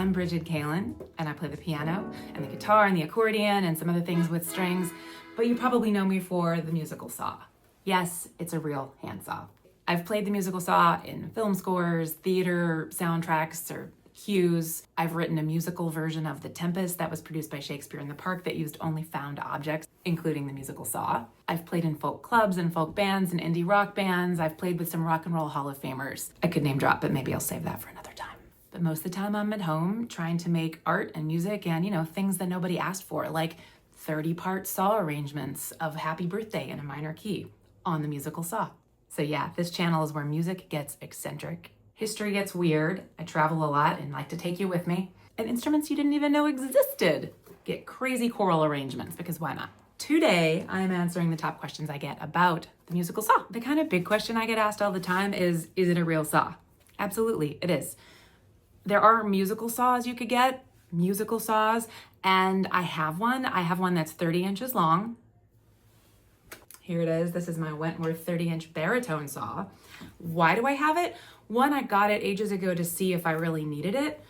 I'm Brigid Kaelin, and I play the piano and the guitar and the accordion and some other things with strings, but you probably know me for the musical saw. Yes, it's a real handsaw. I've played the musical saw in film scores, theater soundtracks, or cues. I've written a musical version of The Tempest that was produced by Shakespeare in the Park that used only found objects, including the musical saw. I've played in folk clubs and folk bands and indie rock bands. I've played with some rock and roll Hall of Famers. I could name drop, but maybe I'll save that for another time. But most of the time I'm at home trying to make art and music and, things that nobody asked for, like 30-part saw arrangements of Happy Birthday in a minor key on the musical saw. So yeah, this channel is where music gets eccentric, history gets weird, I travel a lot and like to take you with me, and instruments you didn't even know existed get crazy choral arrangements, because why not? Today, I'm answering the top questions I get about the musical saw. The kind of big question I get asked all the time is it a real saw? Absolutely, it is. There are musical saws you could get, musical saws, and I have one. I have one that's 30 inches long. Here it is. This is my Wentworth 30-inch baritone saw. Why do I have it? One, I got it ages ago to see if I really needed it.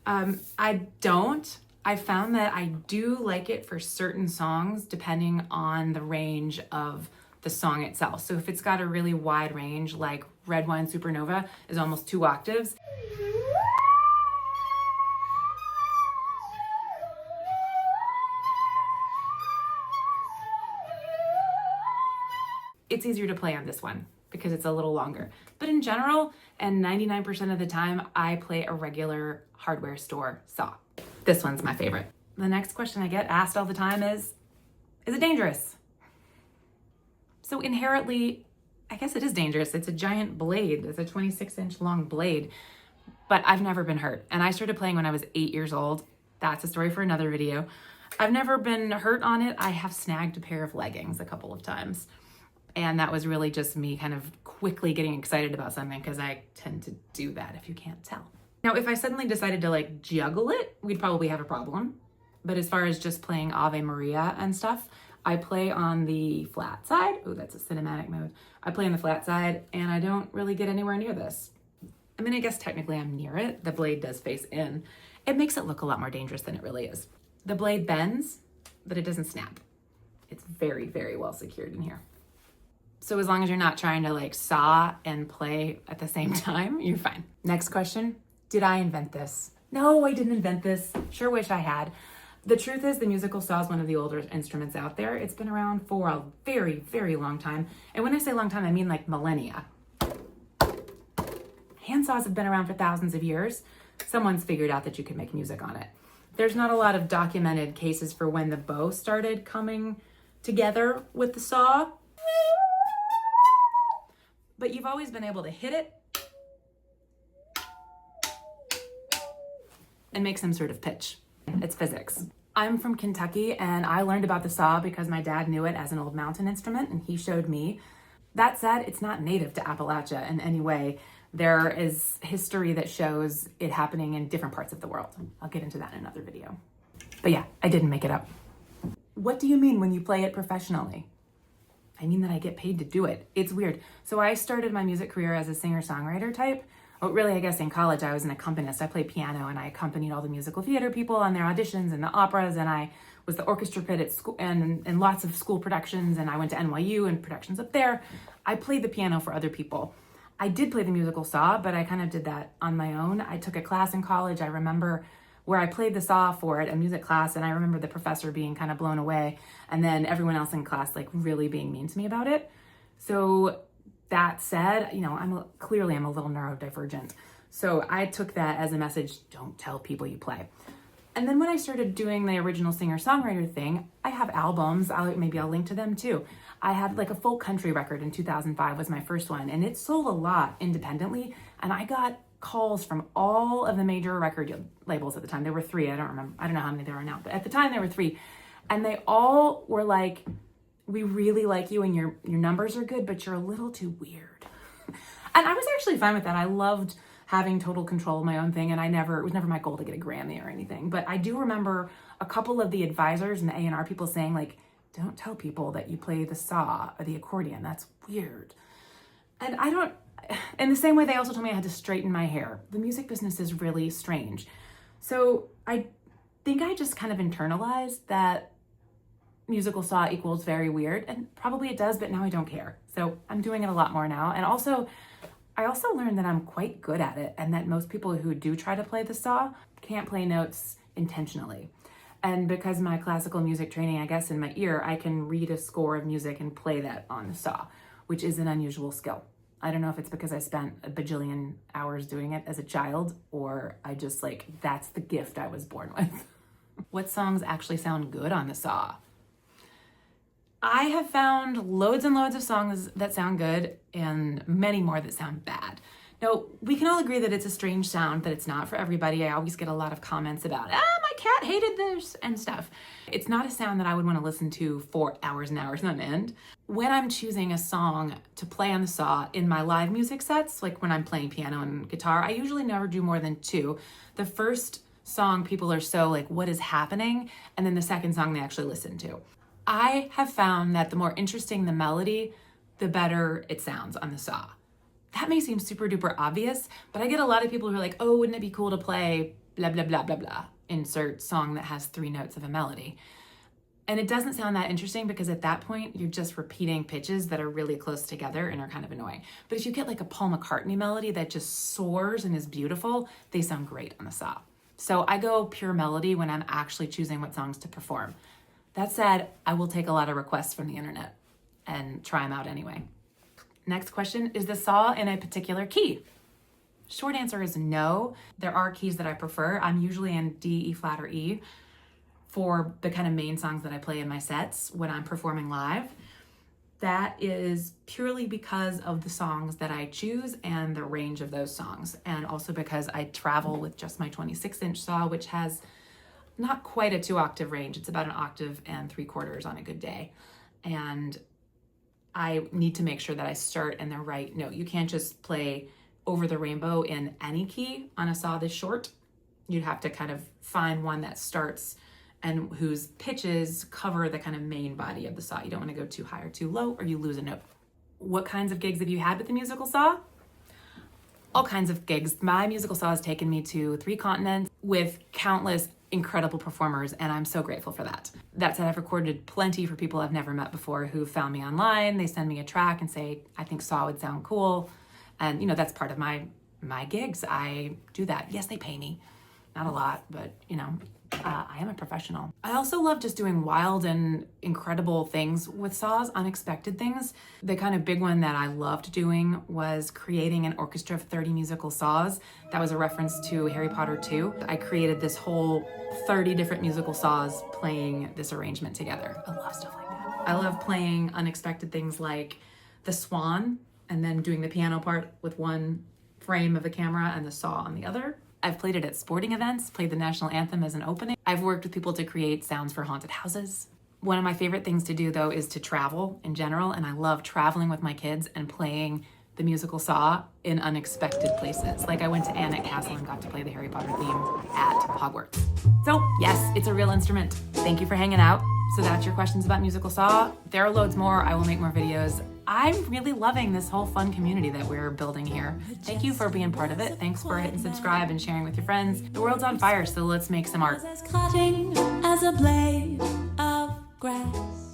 I don't. I found that I do like it for certain songs depending on the range of the song itself. So if it's got a really wide range, like Red Wine Supernova is almost 2 octaves. It's easier to play on this one because it's a little longer. But in general, and 99% of the time, I play a regular hardware store saw. This one's my favorite. The next question I get asked all the time is it dangerous? So inherently, I guess it is dangerous. It's a giant blade. It's a 26-inch long blade, but I've never been hurt. And I started playing when I was 8 years old. That's a story for another video. I've never been hurt on it. I have snagged a pair of leggings a couple of times. And that was really just me kind of quickly getting excited about something, because I tend to do that if you can't tell. Now, if I suddenly decided to juggle it, we'd probably have a problem. But as far as just playing Ave Maria and stuff, I play on the flat side. Oh, that's a cinematic mode. I play on the flat side and I don't really get anywhere near this. I mean, I guess technically I'm near it. The blade does face in. It makes it look a lot more dangerous than it really is. The blade bends, but it doesn't snap. It's very, very well secured in here. So as long as you're not trying to saw and play at the same time, you're fine. Next question, did I invent this? No, I didn't invent this. Sure wish I had. The truth is the musical saw is one of the older instruments out there. It's been around for a very, very long time. And when I say long time, I mean millennia. Hand saws have been around for thousands of years. Someone's figured out that you can make music on it. There's not a lot of documented cases for when the bow started coming together with the saw, but you've always been able to hit it and make some sort of pitch. It's physics. I'm from Kentucky and I learned about the saw because my dad knew it as an old mountain instrument and he showed me. That said, it's not native to Appalachia in any way. There is history that shows it happening in different parts of the world. I'll get into that in another video. But yeah, I didn't make it up. What do you mean when you play it professionally? I mean that I get paid to do it. It's weird. So I started my music career as a singer-songwriter type. Well, really, I guess in college I was an accompanist. I played piano and I accompanied all the musical theater people on their auditions and the operas, and I was the orchestra pit at school and lots of school productions, and I went to NYU and productions up there. I played the piano for other people. I did play the musical saw, but I kind of did that on my own. I took a class in college. I remember where I played the saw for it, a music class, and I remember the professor being kind of blown away, and then everyone else in class really being mean to me about it. So that said, I'm clearly a little neurodivergent. So I took that as a message, don't tell people you play. And then when I started doing the original singer-songwriter thing, I have albums, maybe I'll link to them too. I had a folk country record in 2005 was my first one, and it sold a lot independently, and I got calls from all of the major record labels at the time. There were 3, I don't know how many there are now, but at the time there were 3. And they all were like, we really like you and your numbers are good, but you're a little too weird. And I was actually fine with that. I loved having total control of my own thing, and it was never my goal to get a Grammy or anything. But I do remember a couple of the advisors and the A&R people saying don't tell people that you play the saw or the accordion. That's weird. And in the same way, they also told me I had to straighten my hair. The music business is really strange. So I think I just kind of internalized that musical saw equals very weird, and probably it does, but now I don't care. So I'm doing it a lot more now. And also, I also learned that I'm quite good at it, and that most people who do try to play the saw can't play notes intentionally. And because my classical music training, I guess in my ear, I can read a score of music and play that on the saw, which is an unusual skill. I don't know if it's because I spent a bajillion hours doing it as a child, or I just that's the gift I was born with. What songs actually sound good on the saw? I have found loads and loads of songs that sound good and many more that sound bad. Now, we can all agree that it's a strange sound, that it's not for everybody. I always get a lot of comments about, my cat hated this and stuff. It's not a sound that I would want to listen to for hours and hours on end. When I'm choosing a song to play on the saw in my live music sets, like when I'm playing piano and guitar, I usually never do more than two. The first song, people are so what is happening? And then the second song they actually listen to. I have found that the more interesting the melody, the better it sounds on the saw. That may seem super duper obvious, but I get a lot of people who are like, oh, wouldn't it be cool to play blah, blah, blah, blah, blah, insert song that has 3 notes of a melody. And it doesn't sound that interesting because at that point, you're just repeating pitches that are really close together and are kind of annoying. But if you get a Paul McCartney melody that just soars and is beautiful, they sound great on the saw. So I go pure melody when I'm actually choosing what songs to perform. That said, I will take a lot of requests from the internet and try them out anyway. Next question, is the saw in a particular key? Short answer is no. There are keys that I prefer. I'm usually in D, E flat, or E for the kind of main songs that I play in my sets when I'm performing live. That is purely because of the songs that I choose and the range of those songs. And also because I travel with just my 26-inch saw, which has not quite a 2-octave range. It's about 1 octave and 3/4 on a good day. And I need to make sure that I start in the right note. You can't just play Over the Rainbow in any key on a saw this short. You'd have to kind of find one that starts and whose pitches cover the kind of main body of the saw. You don't want to go too high or too low or you lose a note. What kinds of gigs have you had with the musical saw? All kinds of gigs. My musical saw has taken me to 3 continents with countless incredible performers, and I'm so grateful for that. That said, I've recorded plenty for people I've never met before who found me online. They send me a track and say, I think saw would sound cool. And that's part of my gigs. I do that. Yes, they pay me. Not a lot, but I am a professional. I also love just doing wild and incredible things with saws, unexpected things. The kind of big one that I loved doing was creating an orchestra of 30 musical saws. That was a reference to Harry Potter 2. I created this whole 30 different musical saws playing this arrangement together. I love stuff like that. I love playing unexpected things like the swan and then doing the piano part with one frame of the camera and the saw on the other. I've played it at sporting events, played the national anthem as an opening. I've worked with people to create sounds for haunted houses. One of my favorite things to do though is to travel in general, and I love traveling with my kids and playing the musical saw in unexpected places. Like I went to Annet Castle and got to play the Harry Potter theme at Hogwarts. So yes, it's a real instrument. Thank you for hanging out. So that's your questions about musical saw. There are loads more. I will make more videos. I'm really loving this whole fun community that we're building here. Thank you for being part of it. Thanks for hitting subscribe and sharing with your friends. The world's on fire, so let's make some art. As cutting as a blade of grass.